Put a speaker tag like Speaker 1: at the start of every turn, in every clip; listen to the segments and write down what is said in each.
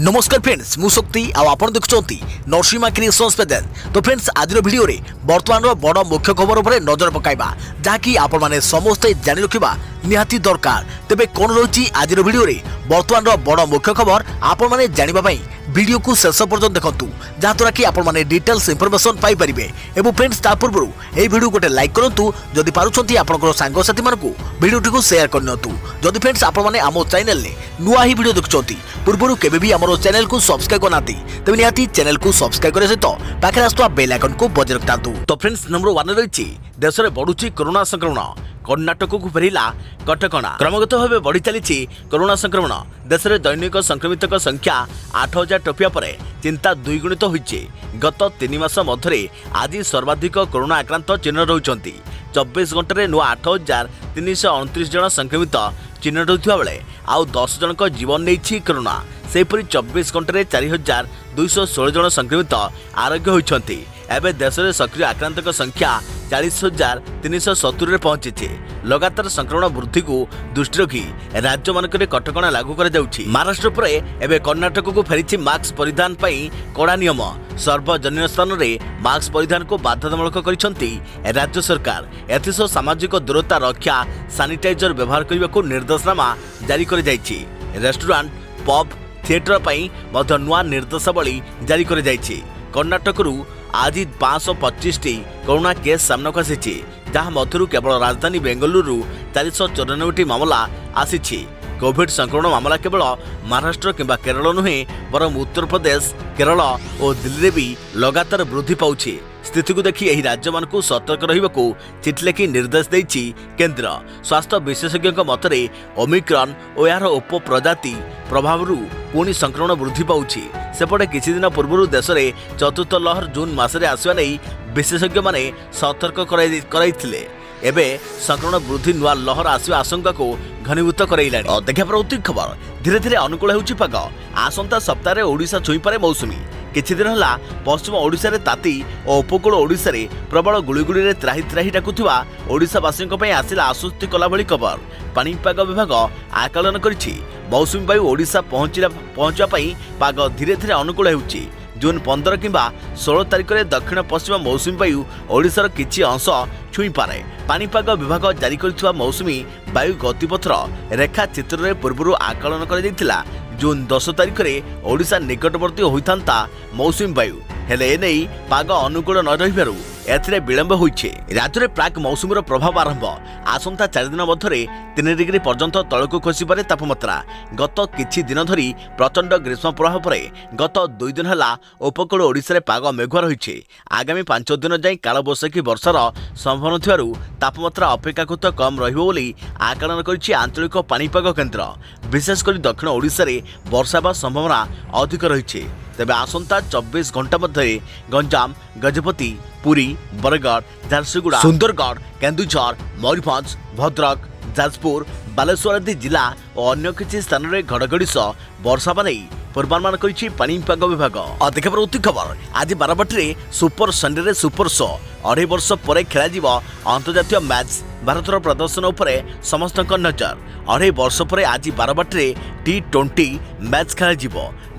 Speaker 1: नमस्कार फ्रेंड्स मु शक्ति आपण देखुंत नरसिंहा क्रिएशंस पेजेंट। तो फ्रेंड्स आज वीडियो रे वर्तमान बड़ मुख्य खबर उपर नजर पकाइबा जहाँकि आपण माने समस्ते जानि रखिबा निहाती दरकार। तेबे कोन रही आज वीडियो रे वर्तमान बड़ मुख्य खबर आपण माने जानिबा पई वीडियो को शेष पर्यंत देखंतु जहाँद्वारा कि आपण माने डिटेल्स इनफॉरमेशन पाई परिबे। एवं फ्रेंड्स ता पूर्व ए वीडियो गोटे लाइक करंतु जदि पारुछंती आपनकर सांग साथी मानकु वीडियो टिको शेयर करनतु। जदि फ्रेंड्स आपण माने आमो चैनल ने नुआ ही वीडियो देखुछंती पूर्वरु केबे भी हमरो चैनल को सब्सक्राइब करनाती तबे निहाती चैनल को सब्सक्राइब करे सहित पाखरे आस्तुवा बेल आइकन को बजाय रखतांतु। तो फ्रेंड्स नंबर 1 रहिछि देश रे बढुछि कोरोना संक्रमण। कर्णाटक को फेरिला कटकणा। क्रमगत भाव बढ़ी चली कोरोना संक्रमण। देश में दैनिक संक्रमित संख्या 8000 टपिया पर चिंता द्विगुणित होइछि। गत 3 मास मध्य आज सर्वाधिक कोरोना आक्रांत चिन्ह रही 24 घंटे नुआ 8329 जन संक्रमित चिन्ह होता बेले आउ 10 जन जीवन नहीं कोरोना। सेपरी 24 घंटे 4216 जन संक्रमित आरोग्य होइछंती। एवं देश में सक्रिय आक्रांत संख्या 40,370 पहुंची। लगातार संक्रमण वृद्धि को दृष्टि रखी राज्य मानक कटकणा लागू कर महाराष्ट्र पर एवं कर्णाटक को फेरी मास्क परिधान पर कड़ा नियम। सार्वजनिक स्थान में मास्क परिधान को बाध्यतामूलक कर राज्य सरकार। एसह सामाजिक दूरता रक्षा सानिटाइजर व्यवहार करने को निर्देशनामा जारी कर रेस्टोरेंट पब थिएटर पर नुआ निर्देशावली जारी कर कर्णाटक आज 525 कोरोना केस सामना को आसी जहां मध्य केवल राजधानी बेंगलुरु 494 मामला आसी। कोविड संक्रमण मामला केवल महाराष्ट्र किंबा केरल नुहे बरं उत्तर प्रदेश केरल और दिल्ली में भी लगातार वृद्धि पाउछि। स्थिति को देखि एही राज्य मान को सतर्क रहिबाकू चिठी लिखि निर्देश देछि केंद्र। स्वास्थ्य विशेषज्ञ मतरे ओमिक्रॉन और यार उप प्रजाति प्रभाव पुणी संक्रमण वृद्धि पाउछि। सेपटे किछि दिन पूर्व देश में चतुर्थ लहर जून मासरे आसवा नहीं विशेषज्ञ माने सतर्क कराइथिले। एबे संक्रमण वृद्धि नुआ लहर आसवा आशंका को घनीभूत कराइलानी। देखा प्रवृत्ति खबर धीरे धीरे अनुकूल होउछि पाग। आसंता सप्ताह ओडिशा छुईपारे मौसुमी। किछि दिन हला पश्चिम ओडिशा रे ताती और उपकूल ओडिशा रे प्रबल गुळीगुळी रे त्राही त्राही डाकुथिबा ओडिशावासींक पई आसिला आश्वस्ति कला भली खबर पाणीपाग विभाग आकलन करिछि। मौसुमी वायु ओडिशा पहुंचा पई पाग धीरे धीरे अनुकूल हेउछि। जून 15 किंबा 16 तारिख में दक्षिण पश्चिम मौसुमी वायु ओडिशार किछि अंश छुई पारे। पाणीपाग विभाग जारी करथिबा मौसुमी वायु गतिपथर रेखा चित्र रे पूर्व आकलन कर दैथिला। जून 10 तारिख में ओडिशा निकटवर्ती होइथांता मौसुमी वायु हेले एनै पाग अनुकूल न रहिबारु एथिरे विलंब होइछे। राज्य में प्राक मौसुमीर प्रभाव आरंभ। आसंता 4 दिन मध्य 3 डिग्री पर्यंत तलक खसीपारे तापमात्रा। गत किछि दिन धरी प्रचंड ग्रीष्म प्रभाव पर गत 2 दिन हला उपकूल ओडिशा रे पाग मेघुआ रहिछे। आगामी 5 दिन जाई कालबैशाखी वर्षार संभावना थिबारु तापमात्रा अपेक्षाकृत कम रहिबो बोली आकलन करिछि आंचलिक पाणीपाग केन्द्र। विशेषकर दक्षिण ओडिशा रे वर्षा बा संभावना अधिक रहिछे। तेबे आसंता 24 घंटा मध्य गंजाम गजपति पुरी बरगढ़ झारसुगुड़ा सुंदरगढ़ केन्दुझर मयूरभंज भद्रक जाजपुर बालेश्वर आदि जिला और अन्य किसी स्थान में घड़घड़ी सह वर्षा नहीं पूर्वानुमान करिछि पाणीपाग विभाग। देखा प्रवृत्ति खबर आज बारबाटी सुपर संडे रे सुपर शो 2.5 वर्ष पर खेल अंतर्जातीय मैच भारतर प्रदर्शन उपरे समस्त नजर। 2.5 वर्ष पर आज बारबाटी T20 मैच खेल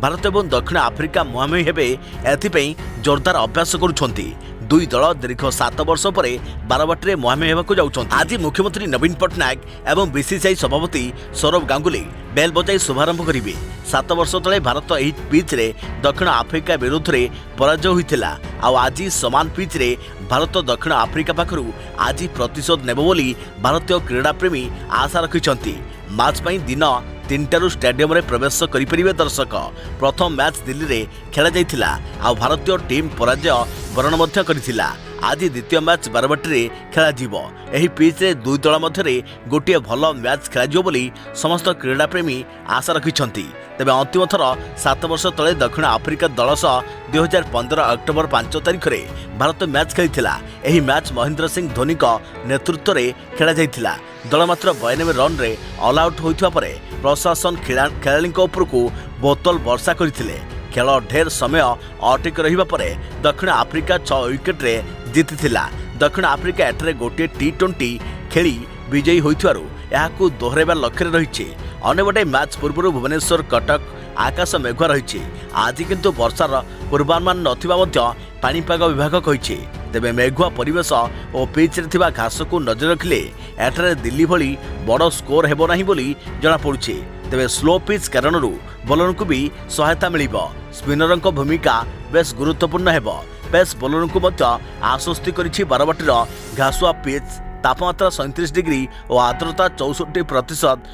Speaker 1: भारत और दक्षिण आफ्रिका मुहांमुही हेबे एथिपई जोरदार अभ्यास करुछंती। दुई दल दीर्घ 7 वर्ष पर बारबाटी मुहांमुही हेबाकू जाउछंती। आज मुख्यमंत्री नवीन पट्टनायक एवं बीसीसीआई सभापति सौरभ गांगुली बेल बजाई शुभारंभ करेंगे। 7 वर्ष तले भारत एही पिच रे दक्षिण आफ्रिका विरुद्ध रे पराजय होइथिला। आज समान पिच रे भारत दक्षिण आफ्रिका पाखरु आज प्रतिशोध नेबो बोली भारतीय क्रीड़ा प्रेमी आशा रखिछंती। मैच पई दिन 3टारू स्टेडियम रे प्रवेश करिपरिबे दर्शक। प्रथम मैच दिल्ली रे खेला जाइथिला आ भारतीय टीम पराजय वरण मध्य करिथिला। आज द्वितीय मैच बारबाटी रे खेला जीवो। एही पिच रे दुई दल मध्य गोटे भल मैच खेला जीवो बोली समस्त क्रीड़ा प्रेमी आशा रखिछंती। तेबे अंतिम थर 7 वर्ष तले दक्षिण आफ्रिका दल सह 2015 अक्टोबर 5 तारिख रे भारत मैच खेलिथिला। एही मैच महेंद्र सिंह धोनी का नेतृत्व रे खेला जाइथिला। दल मात्र 92 रन रे ऑल आउट होइथवा परे प्रशासन खेलाड़ी उपरकू बोतल वर्षा करथिले। खेल ढेर समय अटक रहिबा परे दक्षिण आफ्रिका 6 विकेट रे जीतिथिला। दक्षिण आफ्रिका एठारे गोटे T20 खेली विजयी होइथवारु एहाकू दोहराइबार लक्ष्य रहिछि। अन्यपटे मैच पूर्व भुवनेश्वर कटक आकाश मेघुआ रही। आज किंतु वर्षार पूर्वानुमान नथिबा मध्य पाणीपाग विभाग कहिछि। तेबे मेघुआ परिवेश और पिच रे थिबा घास को नजर रखिले एठारे दिल्ली भली बड़ स्कोर हेबो नाही बोली जणा पड़ुछि। तेबे स्लो पिच कारणरू बोलर को भी सहायता मिलिबो। स्पिनर भूमिका बेस गुरुत्वपूर्ण हेबो। पेस बोलर को मध्य आश्वस्ति करिछि बारवाटीर घासुआ पिच। तापमात्रा 37 डिग्री और आर्द्रता 64%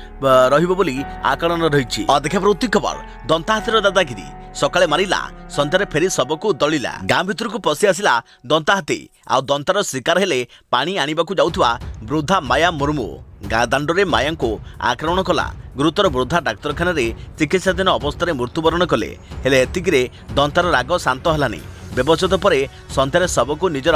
Speaker 1: रहिबो बोली आकलन रही। अध्यक्ष प्रवृत्ति खबर दंताहातीर दादागिरी सकाळे मारिला संध्यारे फेरी सबको दलिला। गाँ भितर को पशि आसिला दंताहाती आ दंतार शिकार हेले पानी आनिबाकू जाउथुवा वृद्धा माया मुर्मू। गाँ दांडरे माया को आक्रमण कला। गुरुतर वृद्धा डाक्तरखाना चिकित्साधीन अवस्था मृत्युवरण कले। हेले एतिकिरे दंतार राग शांत हलानी। व्यवच्छेद पर सन्ध्यारे सबको निजर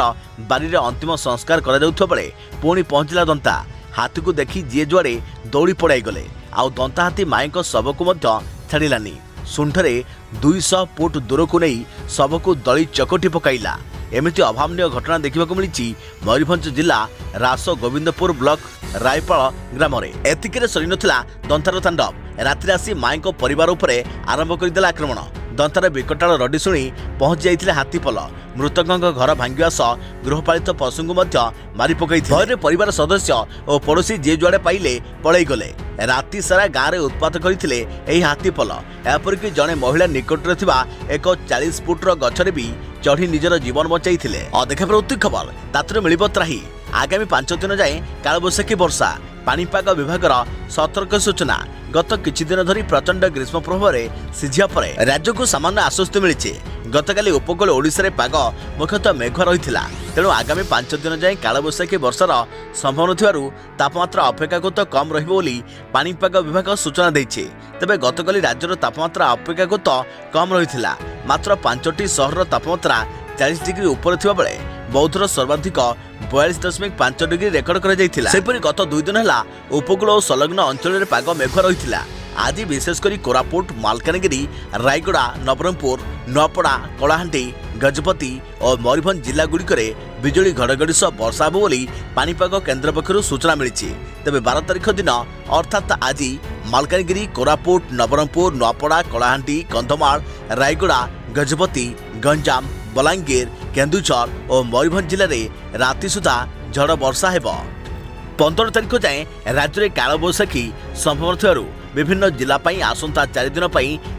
Speaker 1: बारी अंतिम संस्कार करा जाउथबा बेले पुणी पहुंचला दंता। हाथी को देखि जी जुआड़े दौड़ी पड़ाई गले। आउ दंता हाथी मायक सबको मध्य छाड़िलानी। सुंठरे 200 फुट दूर को नहीं सबको दली चकटी पकाइला। एमिति अभावनीय घटना देखा मिली मयूरभंज जिला रास गोविंदपुर ब्लॉक रायपाल ग्राम में। एतिके सरी नथिला दंतार तांडव। रात्रि आसी मायक परिवार उपरे आरंभ करदेला आक्रमण। दंतार विकटाल रडी शुणी पहुंची जाइथिले हाथीपल। मृतकों घर भांगिवा सह गृहपालित पशु मारी पकई। भୟରେ परिवार सदस्य और पड़ोशी जे जुआड़े पाइले पलई गले। राति सारा गाँव में उत्पात करथिले एही हाथीपल। एपरिक जड़े महिला निकटरे थिबा एक 40 फुट्र गछरे भी चढ़ी निजर जीवन बचाई। अध्यक्ष प्रवृत्ति खबर तातरे मिलिब त्राही। आगामी 5 दिन जाए कालबैशाखी वर्षा। पाणीपाग विभाग सतर्क सूचना। गत किछि दिन धरी प्रचंड ग्रीष्म प्रभाव में सिझिया पर राज्य को सामान्य आश्वस्ति मिली। गतकाली उपकूल ओडिशा रे पाग मुख्यतः मेघुआ रही। तेणु आगामी 5 दिन जाए कालबैशाखी वर्षार संभावना थिबारु तापमात्रा अपेक्षाकृत कम रहिबो बोली पाणीपाग विभाग सूचना देइछे। तेबे गतकाली राज्यर तापमात्रा अपेक्षाकृत कम रही। मात्र 5टी सहर तापमात्रा 40 डिग्री ऊपर थिबा बेले बौद्धर सर्वाधिक 42.5 डिग्री रेकर्ड करा जायथिला। सेपरि गत 2 दिन हला उपकूल और संलग्न अंचल रे पाग मेघुआ रही। आज विशेषकर कोरापुट, मालकानगिरी, रायगड़ा, नवरंगपुर, नुआपड़ा, कलाहांडी, गजपति और मयूरभंज जिला गुड़िक बिजुली घड़घड़ी सह वर्षा हो बोली पाणीपाग केन्द्र पक्षर सूचना मिली। तेबे 12 तारिख दिन अर्थात आज मालकानगिरी, कोरापुट, नवरंगपुर, नुआपड़ा, कलाहांडी, कंधमाल, रायगड़ा, गजपति, गंजाम, बलांगीर, केन्दुझर और मयूरभंज जिले में राति सुधा झड़ वर्षा हेबो। 15 तारिख जाए राज्य में कालबैशाखी संभावना थिबारु विभिन्न जिला आसंता 4 दिन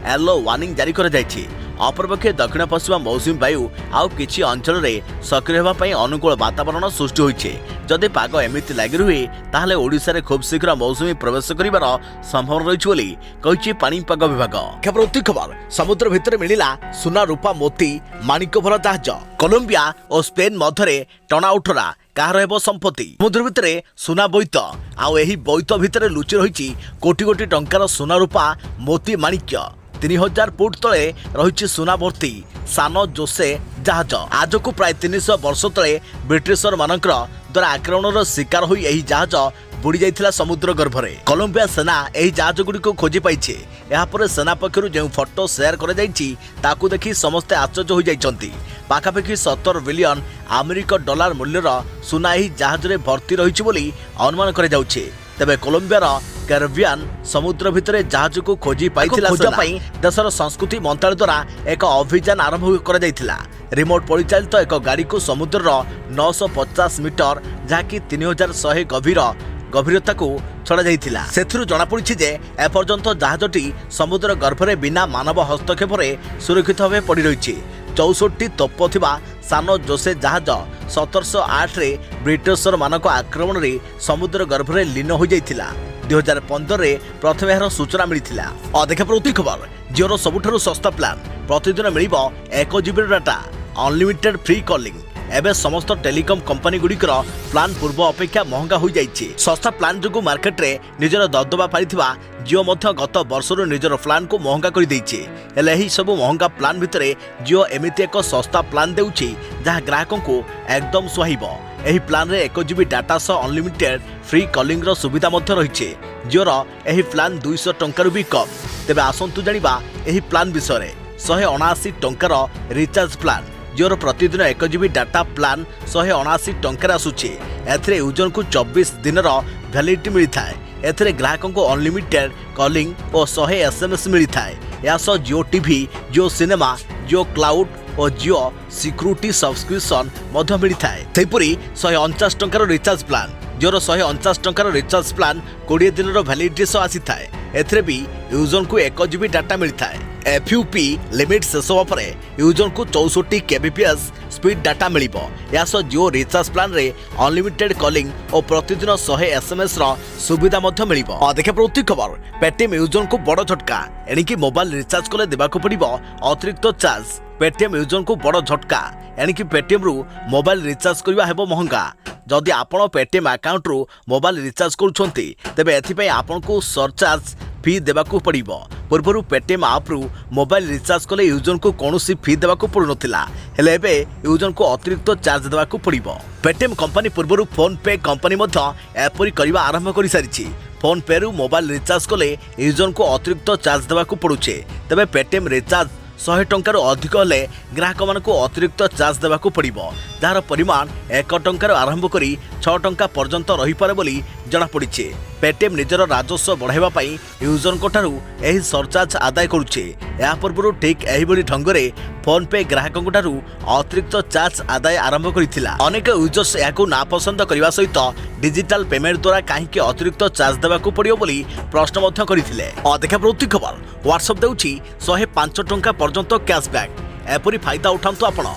Speaker 1: येलो वार्निंग जारी कर जायछि। अपरपक्षे दक्षिण पश्चिम मौसुमी वायु आउ किछि अंचल में सक्रिय होगा अनुकूल वातावरण सृष्टि होइछे। जदि पाग एमिति लागि रुहे ताहले ओडिशा रे खूब शीघ्र मौसुमी प्रवेश करिवार संभावना रहिछि बोली कहिछि पाणीपाग विभाग। प्रवृत्ति खबर समुद्र भितर मिलिला सुना, रूपा, मोती, माणिक भरा जहाज। कोलंबिया और स्पेन मध्यरे टना उठरा कहार हेबो संपत्ति। समुद्र भितर सुना बोईत आउ एही बोईत भितर लुचि रहिछि कोटी कोटी टंकार सुना, रूपा, मोती, माणिक्य। 3000 फुट तले रही सुना भर्ती सान जोसे जहाज। आज को प्राय 300 वर्ष तले ब्रिटिशर मानकर द्वारा आक्रमण शिकार होई एही जहाज बुड़ी जाइथिला समुद्र गर्भरे। कोलंबिया सेना एही जहाज गुडी को खोजी पाइछे। एहा परे सेना पक्षरु जे फोटो शेयर कर जाइछि ताकू देखि समस्त आश्चर्य होई जाइछन्ति। पाखापाखि 70 बिलियन अमेरिका डॉलर मूल्यर सुना एही जहाज रे भर्ती रहिछि बोली अनुमान करे जाउछे। तेबे कोलंबियार कैरिबियन समुद्र भितर जहाज को खोजी पाइथिला। खोजा पई देशर संस्कृति मंत्रालय द्वारा एक अभियान आरंभ करा जाइथिला। रिमोट परिचालित एक गाड़ी को समुद्रर 950 मीटर जहाँकि 3100 गभीरता को छड़ा जाइथिला। सेथिरु जणा पड़िछि जे एपर्यंत जहाजटी समुद्र गर्भरे बिना मानव हस्तक्षेप सुरक्षित भावे पड़ी रहिछि। 64 तोप थिबा सान जोसे जहाज 1708 रे ब्रिटिशर मानक आक्रमण रे समुद्र गर्भरे लीन हो जाइथिला। 2015 रे प्रथम यार सूचना मिलिथिला। अध्यक्ष प्रवृत्ति खबर जिओर सबुठारु सस्ता प्लान प्रतिदिन मिलिबो 1 GB data unlimited free calling. एबे समस्त टेलीकॉम कंपनी गुड़िकर प्लान पूर्व अपेक्षा महंगा हो जाइछि। सस्ता प्लान जो मार्केट रे निजर दबदबा पाइथिबा जिओ मध्य गत वर्षर निजर प्लान को महंगा कर देइछि। हेले एही सब महंगा प्लान भितरे जिओ एमिति एक सस्ता प्लान देउछि जहाँ ग्राहकों को एकदम सुहाइबो। एही प्लान रे 1 GB डाटा सह अनलिमिटेड फ्री कॉलिंग रो सुविधा मध्य रहिछि। जिओर एही प्लान 200 टंका भी कम। तेबे आसंतु जानिबा एही प्लान विषय 179 टंकार रिचार्ज प्लान। जिओर प्रतिदिन 1 GB डाटा प्लान 179 टंकार आसुछि। एथिरे यूजर को 24 दिनर वैलिडिटी मिलता है। एथिरे ग्राहकों को अनलिमिटेड कॉलिंग और 100 SMS मिलता है। या सह जियो टीवी, जियो सिनेमा, जियो क्लाउड और जियो सिक्यूरिटी सब्सक्रिप्शन मध्य मिलता है। सेहीपरि 149 टंकार रिचार्ज प्लान, जियोर 149 टंकार रिचार्ज प्लान 20 दिन वैलिडिटी सह आसी थाए। एथरे भी यूजर को 1 GB डाटा मिलता है। एफयूपी लिमिट शेष होगा पर यूजर को 64 kbps स्पीड डाटा मिलिबो। या सह जियो रिचार्ज प्लान रे अनलिमिटेड कॉलिंग और प्रतिदिन 100 SMS रो सुविधा मध्य मिलिबो। अधिक प्रति खबर पेटीएम यूजर को बड़ झटका, एणिकी मोबाइल रिचार्ज कले देबाको पड़िबो अतिरिक्त चार्ज। पेटीएम यूजर को बड़ झटका, एणिकी पेटीएम रु मोबाइल रिचार्ज करबा हेबो महंगा। जदि आपण पेटीएम अकाउंट रु मोबाइल रिचार्ज करूछंती तेबे एथिपई आपनको सरचार्ज फी देबाको पड़िबो। पूर्व पेटीएम आप रु मोबाइल रिचार्ज कले यूजर को कौनसी फी देबाको पड़ुनथिला, हेले एबे यूजर को अतिरिक्त चार्ज देबाको पड़िबो। पेटीएम कंपनी पूर्व फोन पे कंपनी मध्य एपरी करबा आरंभ करि सारिछि। फोन पे रु मोबाइल रिचार्ज कले यूजर को अतिरिक्त चार्ज देबाको पड़ुछे। तबे पेटीएम रिचार्ज 100 टंकार अधिक हेले ग्राहक मानक अतिरिक्त चार्ज देबाको पड़िबो, जार परिमाण 1 टंकार आरंभ करी 6 टंका पर्यंत रही पारे बोली जणा पड़िछे। पेटीएम निजर राजस्व बढ़ाइबा पई यूजर को ठारू एही सरचार्ज आदाय करुछे। या पूर्व ठीक एही बडी ढंगरे फोन पे ग्राहक को ठारू अतिरिक्त चार्ज आदाय आरंभ करिथिला। अनेक यूजर्स याकू नापसंद करबा सहित डिजिटल पेमेंट द्वारा काहेकि अतिरिक्त चार्ज देबाको पड़ियो बोली प्रश्न मध्य करिथिले। अधिक प्रति खबर व्हाट्सएप देउछि 105 टंका पर्यंत कैशबैक। एपरी फायदा उठांतु आपण।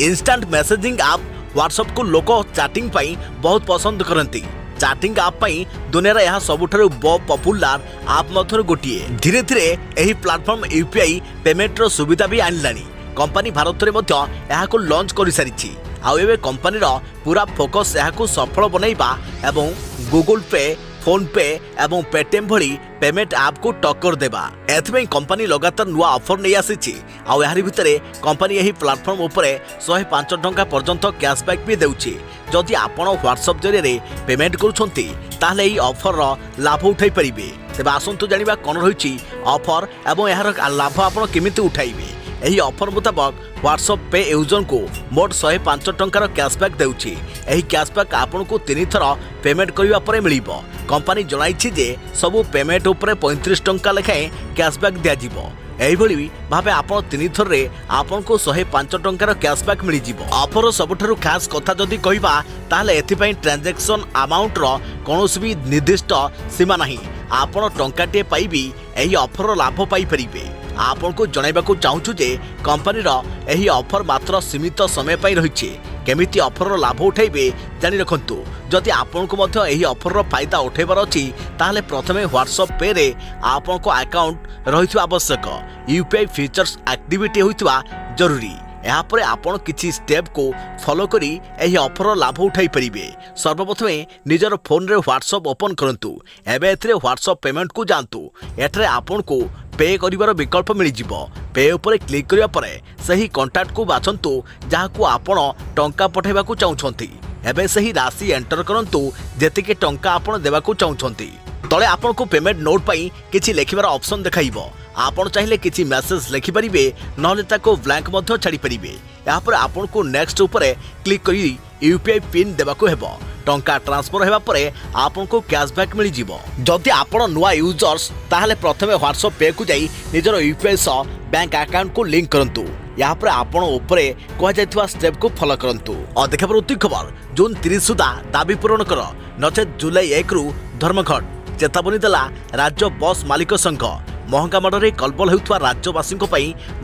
Speaker 1: इंस्टेंट मैसेजिंग ऐप व्हाट्सएप को लोक चैटिंग पई बहुत पसंद करंती। चैटिंग ऐप पई दुनिया यह सबुठारु पॉपुलर ऐप मध्य गोटिए। धीरे धीरे एही प्लेटफॉर्म यूपीआई पेमेंट रो सुविधा भी आनिलानी। कंपनी भारत रे मध्य एहाको लॉन्च करि सारिछि। आउ एबे कंपनी रो पूरा फोकस एहाको सफल बनाइबा एवं गूगल पे, फोन पे एवं पेटीएम भली पेमेंट ऐप को टक्कर देबा। एथबे कंपनी लगातार नुआ ऑफर नै आसीछि। आउ यारि भितरे कंपनी एही प्लेटफॉर्म उपरे 105 टंका पर्यंत कैशबैक भी देउछि। जदि आपण व्हाट्सएप जरिए पेमेंट करूछंती ताहले एही ऑफर रो लाभ उठाई परिबे। तेबे आसंतु जानिबा कोन रहिछि ऑफर एवं एहार लाभ आपण केमिति उठाइबे। एही ऑफर मुताबिक व्हाट्सएप पे यूजर को मोट 105 टंकार कैशबैक देउछि। एही कैशबैक आपन को 3 थर पेमेंट करिबा परे मिलिबो। कंपनी जणाइछि जे सबु पेमेंट उपरे 35 टंका लेखाएं कैशबैक दिया जिवो। एही भली भाबे आपण 3 थर रे आपन को 105 टंकार कैशबैक मिलि जिवो। ऑफर सबुठारु खास कथा जदि कहिबा ताहले एथिपई ट्रांजैक्शन अमाउंट रो कोनोसी भी निर्दिष्ट सीमा नाही। आपण टंकाटे पाइबी एही ऑफर लाभ पाई परिबे। आपन को जणाइबाकू चाहूछु जे कंपनी रो एही ऑफर मात्र सीमित समय पाई रहिछि। केमिति ऑफर रो लाभ उठाइबे जानि रखंतु। जदि आपन को मध्य एही ऑफर रो फायदा उठाइबार अछि ताहले प्रथमे व्हाट्सएप पे रे आपन को अकाउंट रहिथि आवश्यक। यूपीआई फीचर्स एक्टिविटी होइतबा जरूरी। यहाँ पर आपण किछि स्टेप को फॉलो करी एही ऑफर लाभ उठाई परिबे। सर्वप्रथमे निजर फोन रे व्हाट्सएप ओपन करंतु। एबे एथरे व्हाट्सएप पेमेंट को जानतु। एथरे आपण को पे करिवार विकल्प मिल जिवो। पे ऊपर क्लिक करिया परे सही कांटेक्ट को बाछंतु जहाकू आपण टंका पठाइबाकू चाहुछंती। एबे सही राशि एंटर करंतु जेतिके टंका आपण देबाकू चाहुछंती। तळे आपण को पेमेंट नोट पई किछि लेखिबार ऑप्शन देखाइबो। आपण चाहिले किछि मेसेज लिखि परिबे नहले ताको ब्लैंक मध्य छाडी परिबे। या पर आपण को नेक्स्ट ऊपर क्लिक करी यूपीआई पिन देबाकू हेबो। टंका ट्रांसफर हेबा परे आपन को कैशबैक मिल जिवो। जदि आपण नुआ यूजर्स ताहले प्रथमे व्हाट्सएप पे को जाई निजर यूपीआई सह बैंक अकाउंट को लिंक करंतु। या पर आपण ऊपरे कह जायथवा स्टेप को फॉलो करंतु। अधिक प्रति खबर जून 30 सुधा दाबी पूरण कर नचेत जुलाई 1 रु धर्मघट। चेतावनी देला राज्य बस मालिक संघ। महंगा मडरे कलबल हेउथवा राज्यवासी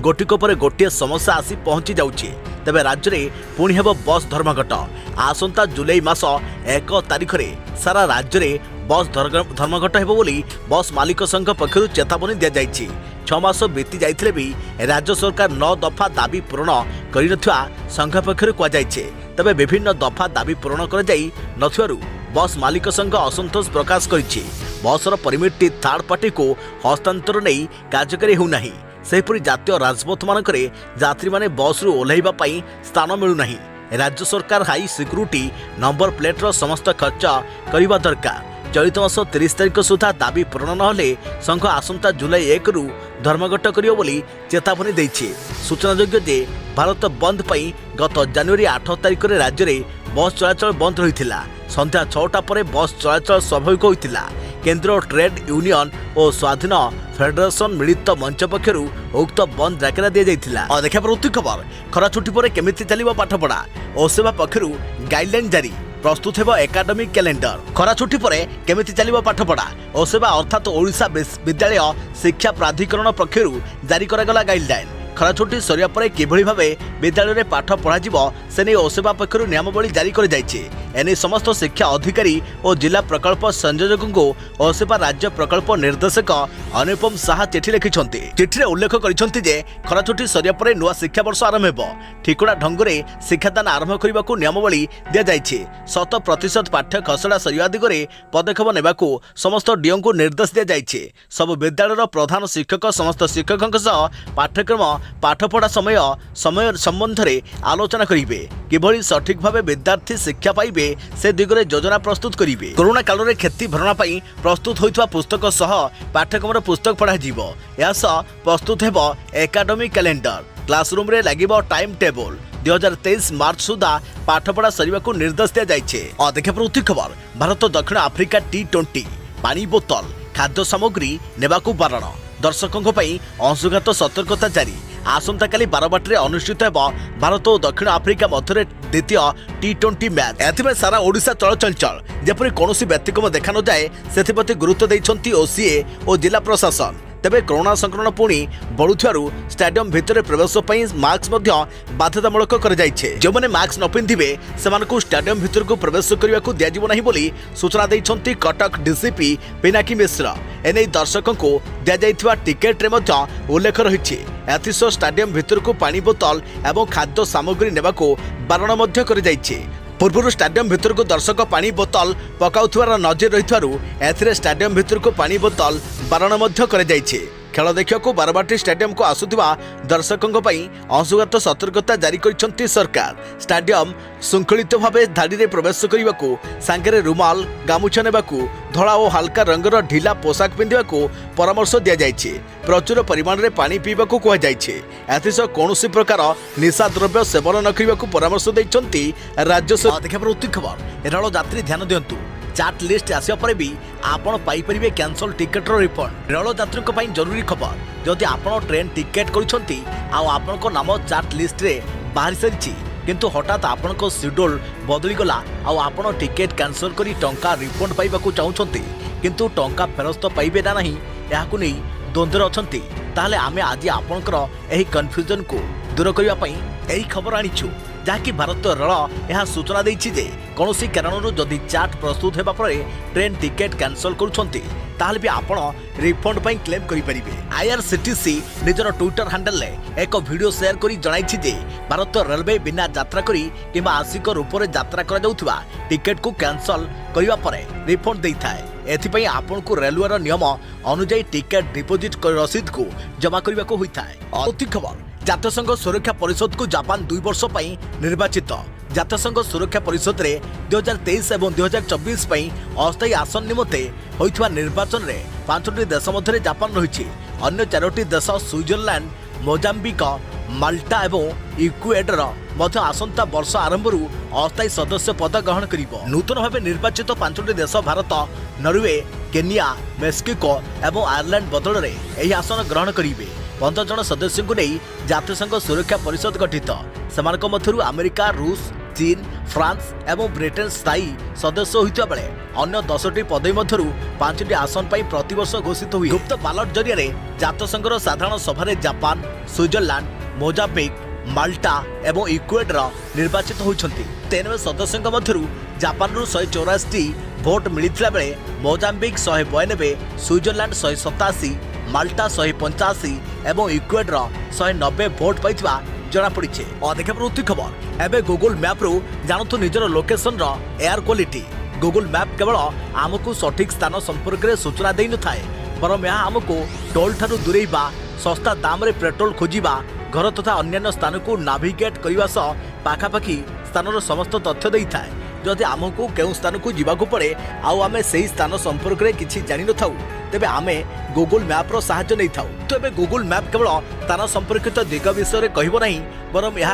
Speaker 1: गोटिक पर गोटे समस्या आसी पहुंची जाउछि। तेबे राज्य रे पुणी हेबो बस धर्मघट। आसंता जुलाई मास 1 तारिख रे सारा राज्य रे बस धर्मघट हेबो बोली बस मालिक संघ पक्षरु चेतावनी दिया जाइछि। 6 मास बीती जाइथिले भी राज्य सरकार 9 दफा दाबी पूरण करि नथिवा संघ पक्षरु कह जाइछि। तबे विभिन्न दफा दाबी पूरण कर जाई नथिवारु बस मालिक संघ असंतोष प्रकाश करिछि। बसर परमिट थर्ड पार्टी को हस्तांतर नहीं कार्यकारी होउनाही। सेहिपरि जातीय राजपथ मानकरे यात्री माने बस रु ओल्हाइबा पई स्थान मिलु नाही। राज्य सरकार हाई सिक्यूरिटी नंबर प्लेट रो समस्त खर्च करिबा दरकार। चलित मास 30 तारिख सुधा दाबी पूरण नहले संघ आसंता जुलाई 1 रु धर्मघट करियो बोली चेतावनी दैछि। सूचनायोग्य जे भारत बंद पई गत जनवरी 8 तारिख रे राज्य रे बस चलाचल बंद रहिथिला। संध्या 6टा पर बस चलाचल स्वाभाविक होइतिला। केंद्र ट्रेड यूनियन और स्वाधीन फेडरेशन मिलित मंच पक्षर उक्त बंद डाकरा दि जाइथिला। देखा प्रति खबर खरा छुट्टी पर केमिति चलिबो पाठपढ़ा ओसेवा पक्षर गाइडलाइन जारी प्रस्तुत हेबो एकाडेमिक कैलेंडर। खरा छुट्टी पर केमिति चलिबो पाठपढ़ा ओसेवा अर्थात ओडिशा विद्यालय शिक्षा प्राधिकरण पक्षर जारी करागला गाइडलाइन। खरा छुट्टी सरिया पर किभଳି भाबे विद्यालय रे पाठ पढ़ा से नहीं ओसेवा पक्षर नियमावली जारी कर जाइछे। एने समस्त शिक्षा अधिकारी और जिला प्रकल्प संयोजक को ओसेवा राज्य प्रकल्प निर्देशक अनुपम साहा चिठी लिखिछन्ति। चिठी रे उल्लेख करिछन्ति जे खरा छुट्टी सरिया पर नुआ शिक्षा वर्ष आरंभ हेबो। ठिकुड़ा ढंग रे शिक्षादान आरंभ करबाकू नियमावली दिया जाइछे। 100% पाठ्य खसड़ा सरिया दिगरे पदक्षेप नेबाकू समस्त डीओ को निर्देश दिया जाइछे। सब विद्यालय प्रधान शिक्षक समस्त शिक्षकों सह पाठ्यक्रम पाठपढ़ा समय संबंध में आलोचना करेंगे। किभଳି सठिक भाव विद्यार्थी शिक्षा पाइबे से दिगरे योजना प्रस्तुत करेंगे। कोरोना काल में क्षति भरणा प्रस्तुत होइतवा पुस्तक सह पाठ्यक्रम पुस्तक पढ़ा जीवो। या सह प्रस्तुत हेबो एकाडेमिक कैलेंडर। क्लासरूम रे लागिबो टाइम टेबल। 2023 मार्च सुधा पाठपढ़ा सरिबाकू निर्देश दिया जाइछे। देखा प्रति खबर भारत दक्षिण आफ्रिका T20 पानी बोतल खाद्य सामग्री नेबाकू बारण। दर्शकों अंशुघात सतर्कता जारी। आसंता काली बारबाटी अनुष्ठित होगा भारत और दक्षिण आफ्रिका मध्य द्वितीय T20 मैच। एथिबे सारा ओडिशा चलचंचल जेपरि कोनोसी व्यतिक्रम देखा न जाए सेथिप्रति गुरुत्व दैछन्ति ओसीए और जिला प्रशासन। तेबे कोरोना संक्रमण पुणी बढ़ुथिबारु स्टेडियम भितर प्रवेश पई मास्क बाध्यतामूलक कर जाइछे। जो माने मास्क न पिंधिबे सेमानकु स्टेडियम भितर को प्रवेश करबाकू दिया जिवो नाही बोली सूचना दैछन्ति कटक डीसीपी पिनाकी मिश्र। एने दर्शकों को दिया जाइथिबा टिकेट रे मध्य उल्लेख रहिछि। एथिसो स्टेडियम भितर को पानी बोतल एवं खाद्य सामग्री नेबाकू बारण मध्य कर जाइछे। पूर्व स्टेडियम भितर को दर्शक पानी बोतल पकाउथिबार नजर रहिथारु एथिरे स्टेडियम भितर को पानी बोतल बारण मध्य कर जाइछे। खेल देखा बारबाटी स्टेडियम को आसुथिबा दर्शकों अंशुघात सतर्कता जारी करिसंती सरकार। स्टेडियम श्रृंखलित भाव धाड़ी में प्रवेश करने सांगे रुमाल गामुछा नेबाकू धड़ा और हल्का रंगर ढिला पोशाक पिंधिबाकू परामर्श दि जाइछे। प्रचुर परिमाण में पानी पीबाकू कहा जाइछे। एथिसह कौनसी प्रकार निशा द्रव्य सेवन न करबाकू परामर्श दैछन्ती राज्य सरकार। देखा प्रति खबर रेल यात्री ध्यान दियंतु। चार्ट लिस्ट आसिया पर भी आपण पाई परिबे कैंसल टिकट रो रिफंड। रेल यात्री को पाई जरूरी खबर जदि आपण ट्रेन टिकेट करिसंती आ आपण को नाम चार्ट लिस्ट रे बाहर सरिछि किंतु हठात आपण को शेड्यूल बदली गला आ आपण टिकेट कैंसल करी टंका रिफंड पाइबाकू चाहुछंती किंतु टंका फेरस्त पाइबे ना नहीं याकू नै द्वंद्वर अछंती ताले आमे आज आपणकर एही कन्फ्यूजन को दूर करिया पई एही खबर आनिछु जहाँकि भारत रेल यह सूचना देछि जे कौनसी कारणरू जदि चार्ट प्रस्तुत हेबा परे ट्रेन टिकेट कैंसल करूछंती ताहले भी आपण रिफंड पई क्लेम करि परिबे। आईआरसीटीसी निजर ट्विटर हैंडल ले एक वीडियो शेयर करी जणाइछि जे भारत रेलवे बिना यात्रा करी किबा आंशिक रूप से यात्रा करा जाउथबा टिकेट को कैंसल करिबा परे रिफंड देइथाय। एथिपई आपण को रेलवे नियम अनुसार टिकेट डिपोजिट रसीद को जमा करबा को होइथाय। अति खबर जातिसंघ सुरक्षा परिषद को जापान 2 वर्ष पई निर्वाचित। जातिसंघ सुरक्षा परिषद रे 2023 और 2024 पई अस्थायी आसन निमते होइथवा निर्वाचन रे 5टी देश मध्य जापान रहिछि। अन्य 4टी देश स्विट्जरलैंड मोजाम्बिक माल्टा और इक्वेडर मध्य आसंता वर्ष आरंभरू अस्थायी सदस्य पद ग्रहण करिबो। नूतन भाव निर्वाचित 5टी देश भारत नॉर्वे केनिया मेक्सिको और आयरलैंड बदल में यह आसन ग्रहण करेंगे। 15 जन सदस्यों को नहीं जातिसंघ सुरक्षा परिषद गठित। सेमानक मध्यरु अमेरिका रूस चीन फ्रांस एवं ब्रिटेन स्थायी सदस्य होइता बेले अन्य 10टी पदवी मध्यरु 5टी आसन पर प्रतिवर्ष घोषित हुई। गुप्त बालट जरिए जातिसंघर साधारण सभा जापान स्विट्जरलैंड मोजाम्बिक माल्टा एवं इक्वेडर निर्वाचित होइछन्ति। 93 सदस्यों मध्यरु जापान 184 भोट मिलता बेले मोजाम्बिक 192 स्विट्जरलैंड 187 माल्टा 185 एवं इक्वेडर 190 भोट पाइथिबा जना पड़िछे। देखा प्रति खबर एबे गूगल मैप रो जानतु निजर लोकेशन रो एयर क्वालिटी। गूगल मैप केवल आमको सठिक स्थान संपर्क में सूचना दे न थाए बरम यह आमको टोल ठारू दूरेबा सस्ता दाम रे पेट्रोल खोजिबा घर तथा अन्य स्थान को नाविगेट करने सह पाखापाखि स्थान समस्त तथ्य दे थाए। जदि आमको केउं स्थान को जीवाकू पड़े आउ आमे सही स्थान संपर्क में किसी जानि न थाउ तेबे आमे गूगल मैप रो सहायता नहीं थाउ। तो एबे गूगल मैप केवल स्थान संपर्कित दिग विषय कहब नहीं बरम यह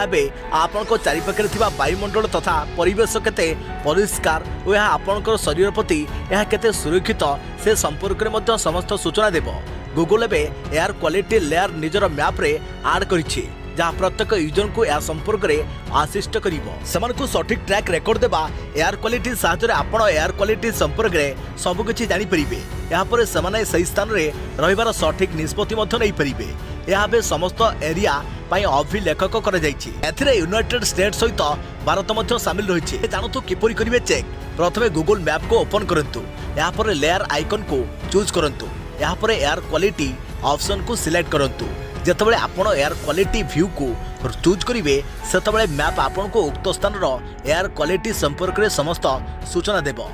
Speaker 1: आपण चारिपाखे थिबा वायुमंडल तथा परिवेश केते परिष्कार और यह आपण शरीर प्रति यह केते सुरक्षित से संपर्क में मध्य समस्त सूचना देव। गूगल एबे एयर क्वालिटी लेयर निजर मैप रे ऐड करिछि जहाँ प्रत्येक यूजर को यह संपर्क में आसिस्ट कर सठिक ट्रैक रेकर्ड देवा एयर क्वालिटी साहाय्य आपण एयर क्वालिटी संपर्क में सबकि जानीपर यापर से सही स्थान में रहिबार सठिक निष्पत्ति नहीं पारे। यह समस्त एरिया अभिलेखक कर यूनाइटेड स्टेट सहित भारत सामिल रही। जानतु किपरि करिवे चेक। प्रथमे गूगल मैप को ओपन करंतु, यापर लेयर आइकन को चूज करंतु, यापर एयर क्वालिटी ऑप्शन को सिलेक्ट करंतु। जेतबेले आपण एयर क्वालिटी व्यू को चूज करिवे सेतबेले मैप आपण को उक्त स्थान रो एयर क्वालिटी संपर्क में समस्त सूचना देबो।